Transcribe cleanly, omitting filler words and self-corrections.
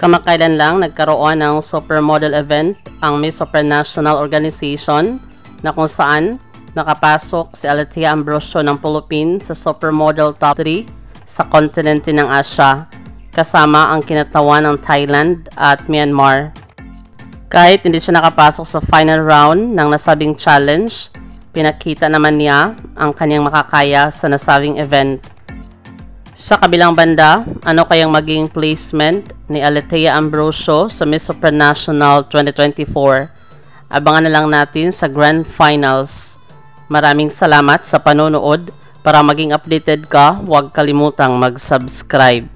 Kamakailan lang nagkaroon ng supermodel event ang Miss Supranational Organization na kung saan nakapasok si Alethea Ambrosio ng Philippines sa supermodel top 3 sa kontinente ng Asia, kasama ang kinatawan ng Thailand at Myanmar. Kahit hindi siya nakapasok sa final round ng nasabing challenge, pinakita naman niya ang kanyang makakaya sa nasabing event. Sa kabilang banda, ano kayang maging placement ni Alethea Ambrosio sa Miss Supranational 2024? Abangan na lang natin sa Grand Finals. Maraming salamat sa panonood. Para maging updated ka, huwag kalimutang mag-subscribe.